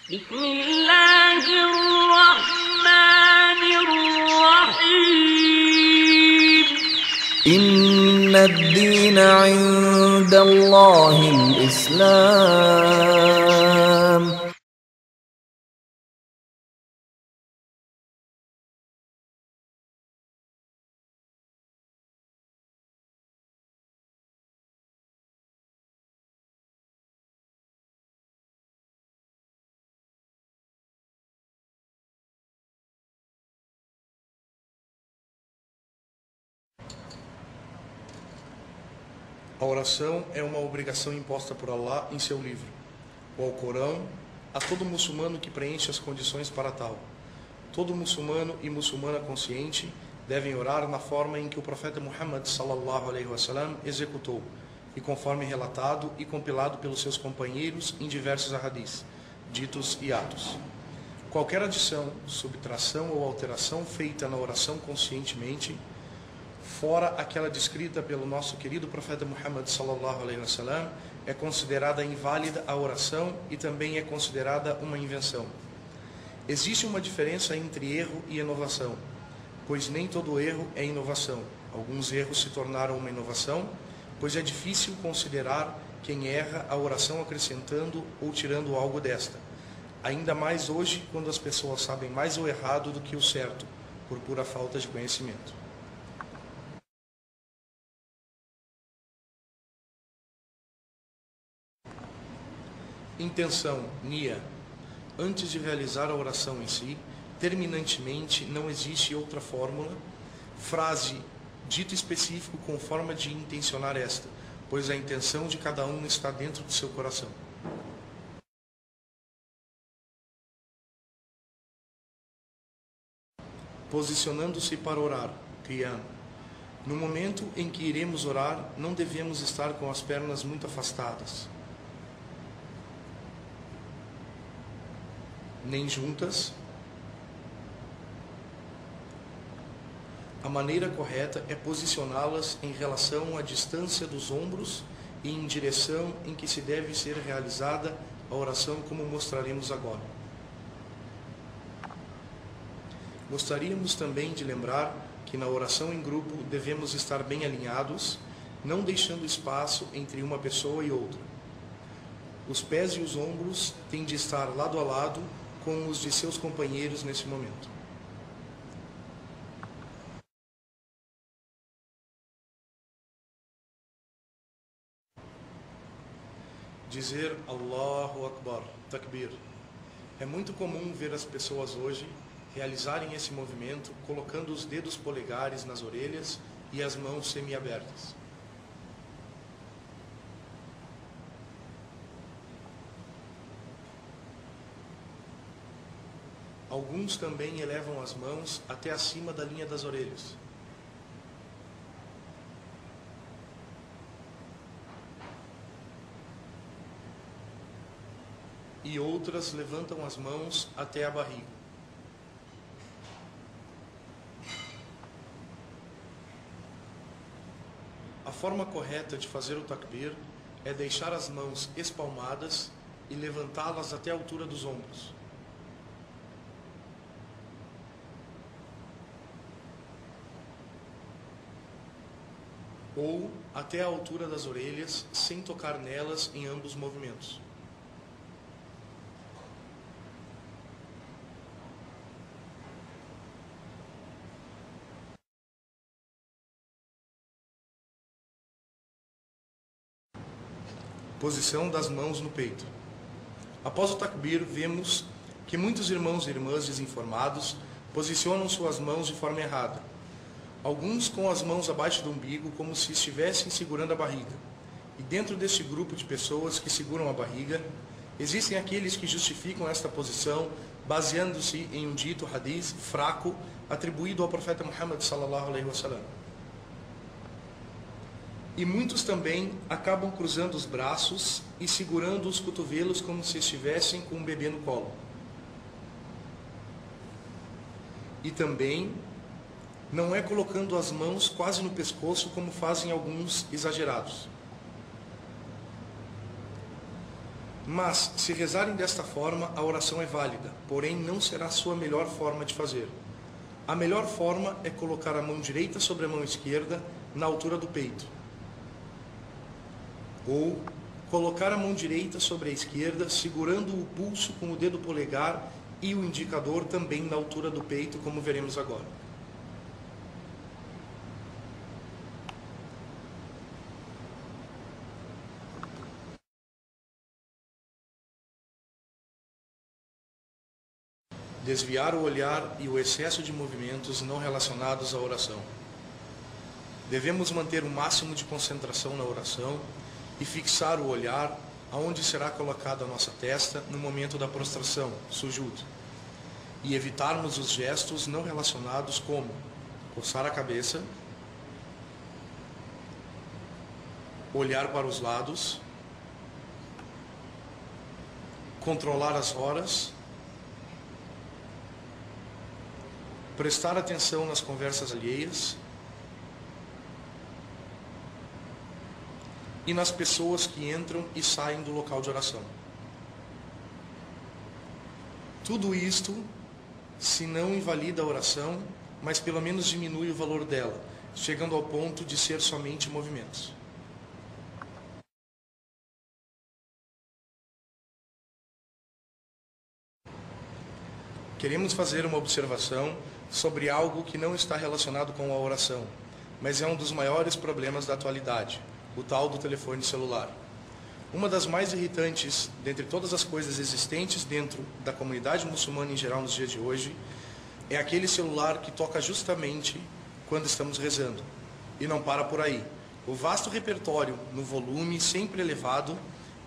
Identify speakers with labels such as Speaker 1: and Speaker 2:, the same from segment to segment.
Speaker 1: بسم الله الرحمن الرحيم
Speaker 2: إن الدين عند الله الإسلام.
Speaker 3: A oração é uma obrigação imposta por Allah em seu livro, o Alcorão, a todo muçulmano que preenche as condições para tal. Todo muçulmano e muçulmana consciente devem orar na forma em que o profeta Muhammad sallallahu alaihi wasallam executou, e conforme relatado e compilado pelos seus companheiros em diversos ahadis, ditos e atos. Qualquer adição, subtração ou alteração feita na oração conscientemente, fora aquela descrita pelo nosso querido profeta Muhammad sallallahu alaihi wasallam, é considerada inválida a oração e também é considerada uma invenção. Existe uma diferença entre erro e inovação, pois nem todo erro é inovação. Alguns erros se tornaram uma inovação, pois é difícil considerar quem erra a oração acrescentando ou tirando algo desta. Ainda mais hoje, quando as pessoas sabem mais o errado do que o certo, por pura falta de conhecimento. Intenção, Nia. Antes de realizar a oração em si, terminantemente não existe outra fórmula, frase, dito específico com forma de intencionar esta, pois a intenção de cada um está dentro do seu coração. Posicionando-se para orar, Qiyam. No momento em que iremos orar, não devemos estar com as pernas muito afastadas, nem juntas. A maneira correta é posicioná-las em relação à distância dos ombros e em direção em que se deve ser realizada a oração, como mostraremos agora. Gostaríamos também de lembrar que na oração em grupo devemos estar bem alinhados, não deixando espaço entre uma pessoa e outra. Os pés e os ombros têm de estar lado a lado com os de seus companheiros nesse momento. Dizer Allahu Akbar, Takbir. É muito comum ver as pessoas hoje realizarem esse movimento colocando os dedos polegares nas orelhas e as mãos semiabertas. Alguns também elevam as mãos até acima da linha das orelhas. E outras levantam as mãos até a barriga. A forma correta de fazer o takbir é deixar as mãos espalmadas e levantá-las até a altura dos ombros. Ou até a altura das orelhas, sem tocar nelas em ambos os movimentos. Posição das mãos no peito. Após o takbir, vemos que muitos irmãos e irmãs desinformados posicionam suas mãos de forma errada. Alguns com as mãos abaixo do umbigo, como se estivessem segurando a barriga. E dentro deste grupo de pessoas que seguram a barriga, existem aqueles que justificam esta posição baseando-se em um dito hadith fraco atribuído ao profeta Muhammad sallallahu alaihi wasallam. E muitos também acabam cruzando os braços e segurando os cotovelos como se estivessem com um bebê no colo. E também não é colocando as mãos quase no pescoço como fazem alguns exagerados. Mas, se rezarem desta forma, a oração é válida, porém não será a sua melhor forma de fazer. A melhor forma é colocar a mão direita sobre a mão esquerda na altura do peito. Ou colocar a mão direita sobre a esquerda, segurando o pulso com o dedo polegar e o indicador também na altura do peito, como veremos agora. Desviar o olhar e o excesso de movimentos não relacionados à oração. Devemos manter o máximo de concentração na oração e fixar o olhar aonde será colocada a nossa testa no momento da prostração, sujud, e evitarmos os gestos não relacionados como coçar a cabeça, olhar para os lados, controlar as horas, prestar atenção nas conversas alheias e nas pessoas que entram e saem do local de oração. Tudo isto, se não invalida a oração, mas pelo menos diminui o valor dela, chegando ao ponto de ser somente movimentos. Queremos fazer uma observação sobre algo que não está relacionado com a oração, mas é um dos maiores problemas da atualidade, o tal do telefone celular. Uma das mais irritantes dentre todas as coisas existentes dentro da comunidade muçulmana em geral nos dias de hoje é aquele celular que toca justamente quando estamos rezando. E não para por aí. O vasto repertório no volume sempre elevado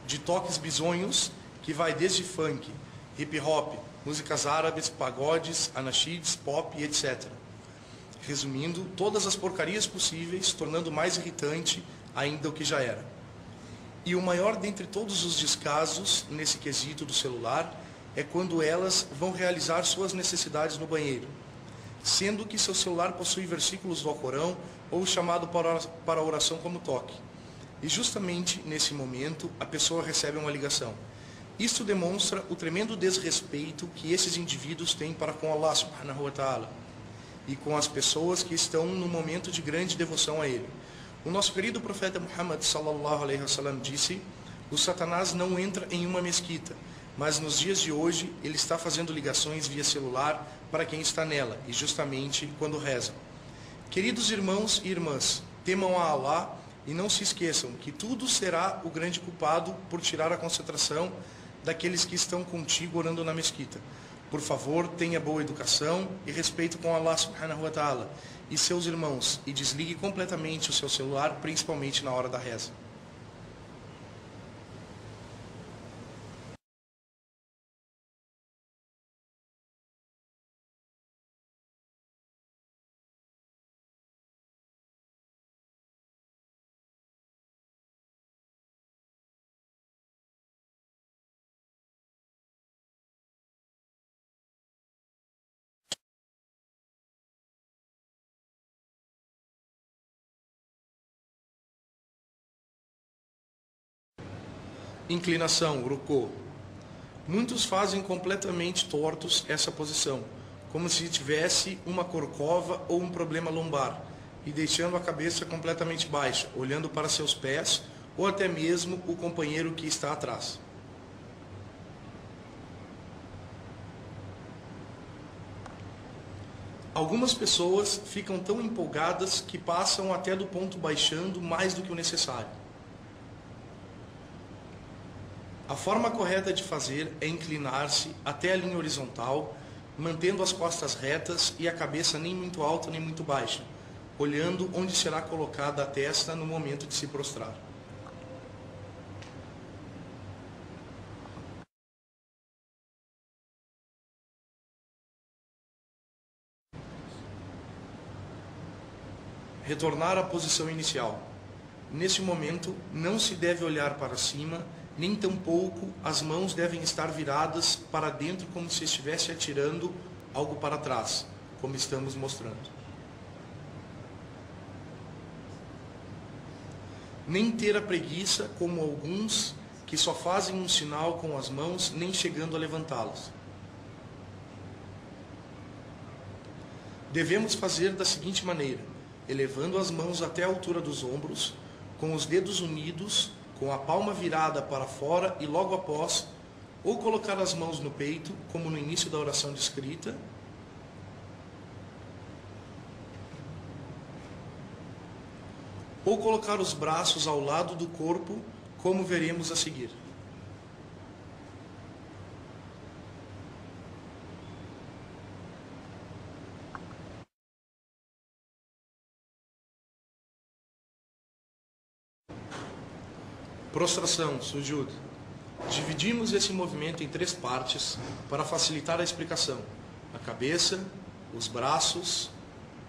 Speaker 3: de toques bizonhos que vai desde funk, hip hop, músicas árabes, pagodes, anashids, pop e etc. Resumindo, todas as porcarias possíveis, tornando mais irritante ainda o que já era. E o maior dentre todos os descasos nesse quesito do celular é quando elas vão realizar suas necessidades no banheiro, sendo que seu celular possui versículos do Alcorão ou chamado para a oração como toque. E justamente nesse momento a pessoa recebe uma ligação. Isto demonstra o tremendo desrespeito que esses indivíduos têm para com Allah subhanahu wa ta'ala e com as pessoas que estão no momento de grande devoção a Ele. O nosso querido profeta Muhammad sallallahu alaihi wasallam disse: o Satanás não entra em uma mesquita, mas nos dias de hoje ele está fazendo ligações via celular para quem está nela, e justamente quando reza. Queridos irmãos e irmãs, temam a Allah e não se esqueçam que tudo será o grande culpado por tirar a concentração daqueles que estão contigo orando na mesquita. Por favor, tenha boa educação e respeito com Allah subhanahu wa ta'ala e seus irmãos, e desligue completamente o seu celular, principalmente na hora da reza. Inclinação, ruku. Muitos fazem completamente tortos essa posição, como se tivesse uma corcova ou um problema lombar, e deixando a cabeça completamente baixa, olhando para seus pés ou até mesmo o companheiro que está atrás. Algumas pessoas ficam tão empolgadas que passam até do ponto baixando mais do que o necessário. A forma correta de fazer é inclinar-se até a linha horizontal, mantendo as costas retas e a cabeça nem muito alta nem muito baixa, olhando onde será colocada a testa no momento de se prostrar. Retornar à posição inicial. Nesse momento, não se deve olhar para cima, nem tampouco as mãos devem estar viradas para dentro como se estivesse atirando algo para trás, como estamos mostrando. Nem ter a preguiça como alguns que só fazem um sinal com as mãos, nem chegando a levantá-las. Devemos fazer da seguinte maneira, elevando as mãos até a altura dos ombros, com os dedos unidos, com a palma virada para fora e logo após, ou colocar as mãos no peito, como no início da oração descrita, ou colocar os braços ao lado do corpo, como veremos a seguir. Prostração, sujud. Dividimos esse movimento em 3 partes para facilitar a explicação: a cabeça, os braços,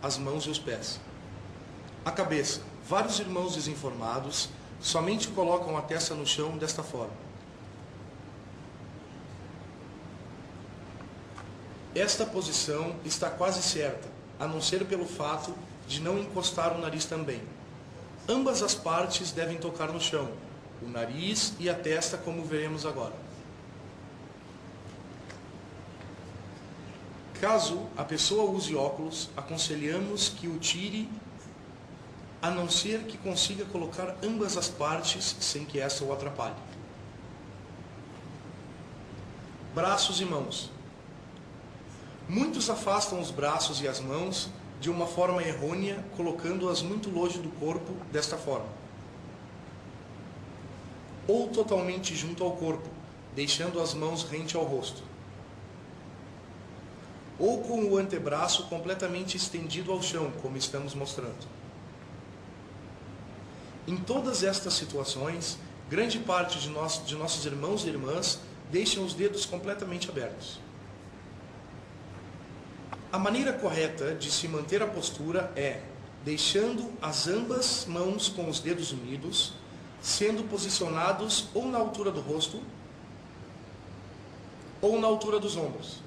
Speaker 3: as mãos e os pés. A cabeça. Vários irmãos desinformados somente colocam a testa no chão desta forma. Esta posição está quase certa, a não ser pelo fato de não encostar o nariz também. Ambas as partes devem tocar no chão, o nariz e a testa, como veremos agora. Caso a pessoa use óculos, aconselhamos que o tire, a não ser que consiga colocar ambas as partes sem que esta o atrapalhe. Braços e mãos. Muitos afastam os braços e as mãos de uma forma errônea, colocando-as muito longe do corpo, desta forma. Ou totalmente junto ao corpo, deixando as mãos rente ao rosto. Ou com o antebraço completamente estendido ao chão, como estamos mostrando. Em todas estas situações, grande parte de nossos irmãos e irmãs deixam os dedos completamente abertos. A maneira correta de se manter a postura é deixando as ambas mãos com os dedos unidos, sendo posicionados ou na altura do rosto ou na altura dos ombros.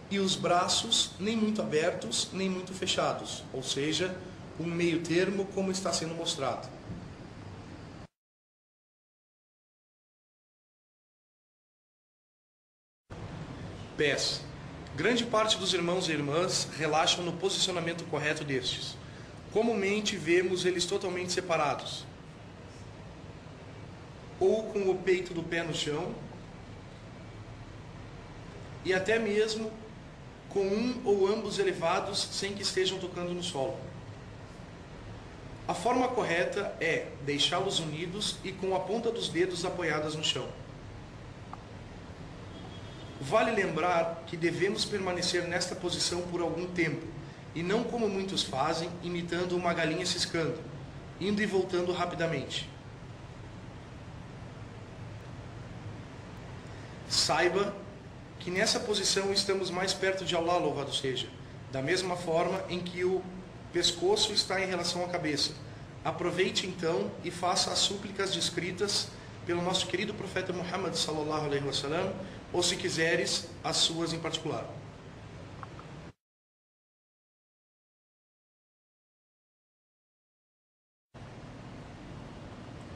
Speaker 3: E os braços nem muito abertos, nem muito fechados, ou seja, um meio termo como está sendo mostrado. Pés. Grande parte dos irmãos e irmãs relaxam no posicionamento correto destes. Comumente vemos eles totalmente separados, ou com o peito do pé no chão, e até mesmo com um ou ambos elevados sem que estejam tocando no solo. A forma correta é deixá-los unidos e com a ponta dos dedos apoiadas no chão. Vale lembrar que devemos permanecer nesta posição por algum tempo, e não como muitos fazem, imitando uma galinha ciscando, indo e voltando rapidamente. Saiba que nessa posição estamos mais perto de Allah, louvado seja, da mesma forma em que o pescoço está em relação à cabeça. Aproveite então e faça as súplicas descritas pelo nosso querido profeta Muhammad sallallahu alaihi wasallam, ou se quiseres, as suas em particular.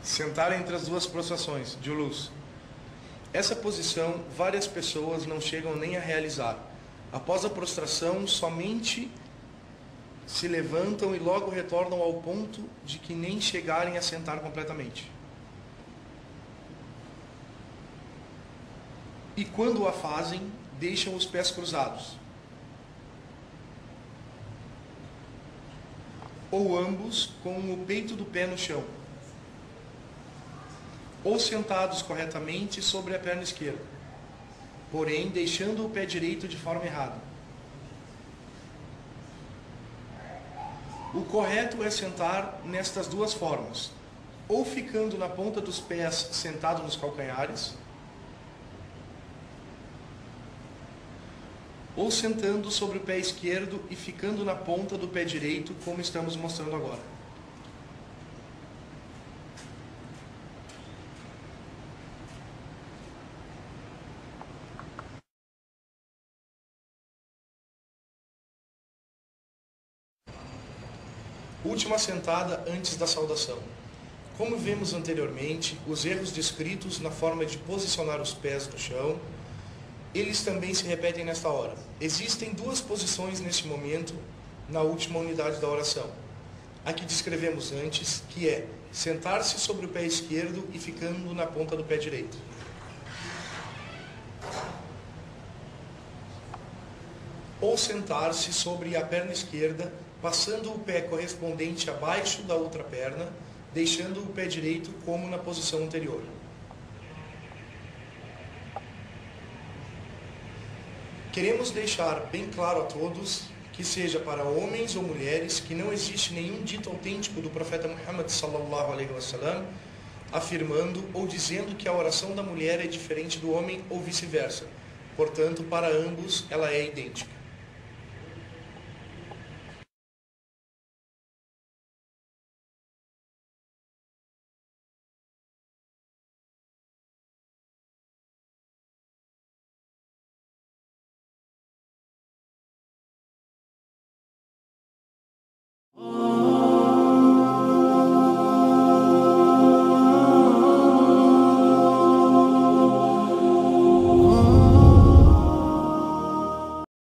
Speaker 3: Sentar entre as duas prostrações, julus. Essa posição várias pessoas não chegam nem a realizar. Após a prostração, somente se levantam e logo retornam ao ponto de que nem chegarem a sentar completamente. E quando a fazem, deixam os pés cruzados, ou ambos com o peito do pé no chão, ou sentados corretamente sobre a perna esquerda, porém deixando o pé direito de forma errada. O correto é sentar nestas duas formas, ou ficando na ponta dos pés sentado nos calcanhares, ou sentando sobre o pé esquerdo e ficando na ponta do pé direito, como estamos mostrando agora. Última sentada antes da saudação. Como vimos anteriormente, os erros descritos na forma de posicionar os pés no chão, eles também se repetem nesta hora. Existem duas posições neste momento, na última unidade da oração. A que descrevemos antes, que é sentar-se sobre o pé esquerdo e ficando na ponta do pé direito. Ou sentar-se sobre a perna esquerda, passando o pé correspondente abaixo da outra perna, deixando o pé direito como na posição anterior. Queremos deixar bem claro a todos, que seja para homens ou mulheres, que não existe nenhum dito autêntico do profeta Muhammad sallallahu alaihi wasallam afirmando ou dizendo que a oração da mulher é diferente do homem ou vice-versa. Portanto, para ambos ela é idêntica.